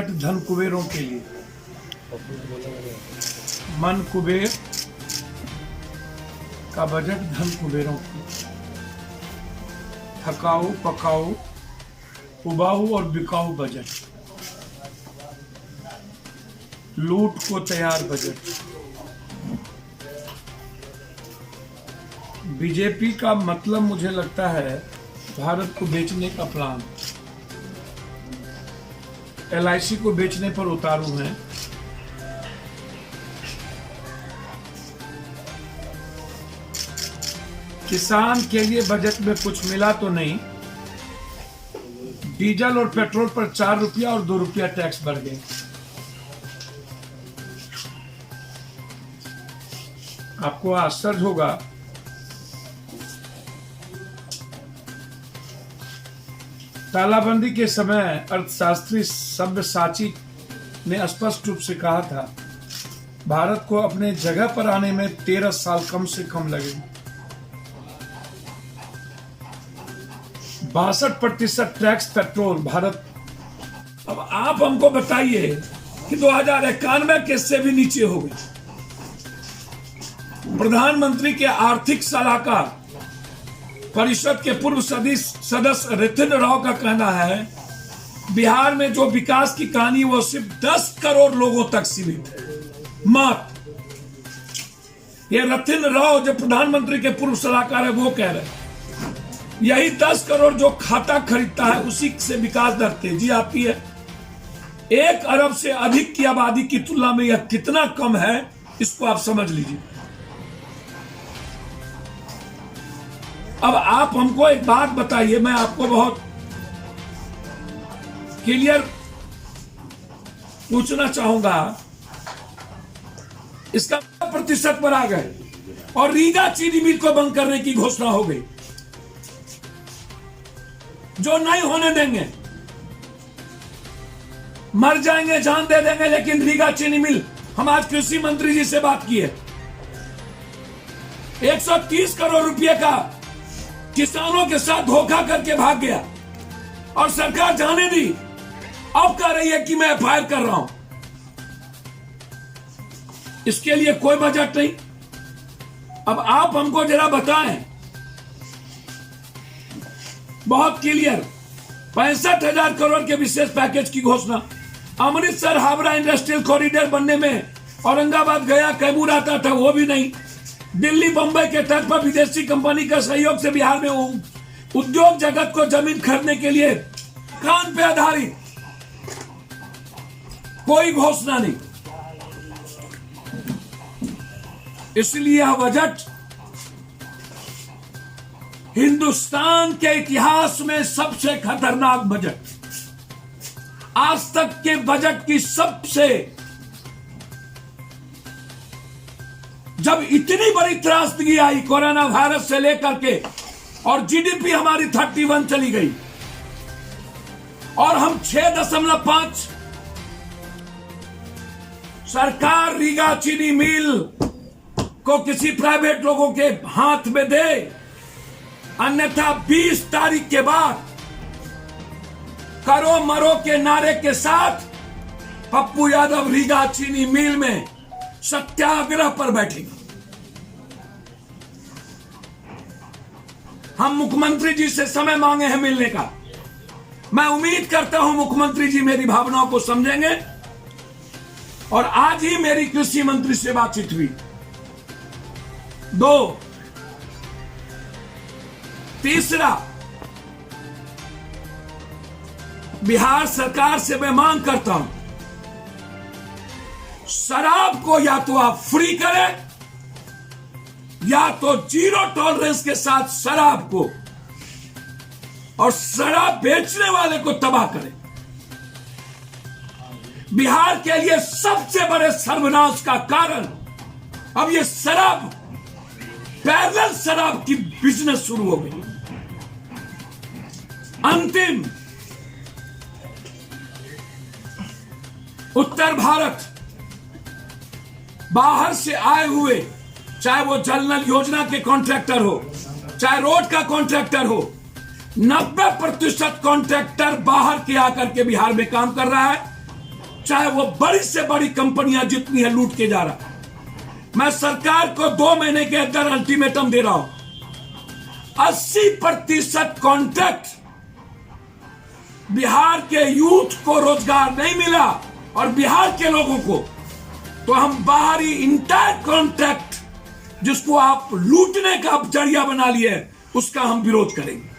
Budget धन कुबेरों के लिए। मन कुबेर का बजट धन कुबेरों की। थकाऊ पकाऊ उबाऊ और बिकाऊ बजट। लूट को तैयार बजट। बीजेपी का मतलब मुझे लगता है भारत को बेचने का प्लान। LIC को बेचने पर उतारू हैं। किसान के लिए बजट में कुछ मिला तो नहीं। डीजल और पेट्रोल पर 4 रुपया और 2 रुपया टैक्स बढ़ गए। आपको आश्चर्य होगा, तालाबंदी के समय अर्थशास्त्री सब्यसाची ने स्पष्ट रूप से कहा था भारत को अपने जगह पर आने में 13 साल कम से कम लगेंगे। 62% टैक्स पेट्रोल भारत। अब आप हमको बताइए कि 2091 के से भी नीचे हो गए। प्रधानमंत्री के आर्थिक सलाहकार परिषद के पूर्व सदस्य रतिन राव का कहना है बिहार में जो विकास की कहानी वो सिर्फ 10 करोड़ लोगों तक सीमित है। मात्र ये रतिन राव जो प्रधानमंत्री के पूर्व सलाहकार है वो कह रहे हैं यही 10 करोड़ जो खाता खरीदता है उसी से विकास दर तेजी आती है। 1 अरब से अधिक की आबादी की तुलना में यह कितना कम है इसको आप समझ लीजिए। अब आप हमको एक बात बताइए, मैं आपको बहुत क्लियर पूछना चाहूंगा। इसका प्रतिशत पर आ गए और रीगा चीनी मिल को बंद करने की घोषणा हो गई जो नहीं होने देंगे। मर जाएंगे, जान दे देंगे, लेकिन रीगा चीनी मिल। हम आज कृषि मंत्री जी से बात की है। 130 करोड़ रुपए का किसानों के साथ धोखा करके भाग गया और सरकार जाने दी। अब कह रही है कि मैं FIR कर रहा हूं। इसके लिए कोई बजट नहीं। अब आप हमको जरा बताएं, बहुत क्लियर 65,000 करोड़ के विशेष पैकेज की घोषणा। अमृतसर हावड़ा इंडस्ट्रियल कॉरिडोर बनने में औरंगाबाद गया कैमूर आता था, वो भी नहीं। दिल्ली बंबई के तट पर विदेशी कंपनी का सहयोग से बिहार में उद्योग जगत को जमीन खरीदने के लिए कान पे आधारित कोई घोषणा नहीं। इसलिए यह बजट हिंदुस्तान के इतिहास में सबसे खतरनाक बजट, आज तक के बजट की सबसे, जब इतनी बड़ी त्रासदी आई कोरोना वायरस से लेकर के और GDP हमारी 31 चली गई और हम 6.5 सरकार रीगा चीनी मिल को किसी प्राइवेट लोगों के हाथ में दे, अन्यथा 20 तारीख के बाद करो मरो के नारे के साथ पप्पू यादव रीगा चीनी मिल में सत्याग्रह पर बैठेगा। हम मुख्यमंत्री जी से समय मांगे हैं मिलने का। मैं उम्मीद करता हूं मुख्यमंत्री जी मेरी भावनाओं को समझेंगे और आज ही मेरी कृषि मंत्री से बातचीत हुई। 2, तीसरा, बिहार सरकार से मैं मांग करता हूं शराब को या तो आप फ्री करें या तो 0 टॉलरेंस के साथ शराब को और शराब बेचने वाले को तबाह करें। बिहार के लिए सबसे बड़े सर्वनाश का कारण अब ये शराब, पैरेलल शराब की बिजनेस शुरू हो गई। अंतिम, उत्तर भारत बाहर से आए हुए, चाहे वो जल नल योजना के कॉन्ट्रैक्टर हो, चाहे रोड का कॉन्ट्रैक्टर हो, 90% कॉन्ट्रैक्टर बाहर के आकर के बिहार में काम कर रहा है चाहे वो बड़ी से बड़ी कंपनियां जितनी है लूट के जा रहा है। मैं सरकार को 2 महीने के अंदर अल्टीमेटम दे रहा हूं। 80% कॉन्ट्रैक्ट बिहार के यूथ को रोजगार नहीं मिला और बिहार के लोगों को, तो हम बाहरी इंटायर कॉन्ट्रैक्ट जिसको आप लूटने का जरिया बना लिए, उसका हम विरोध करेंगे।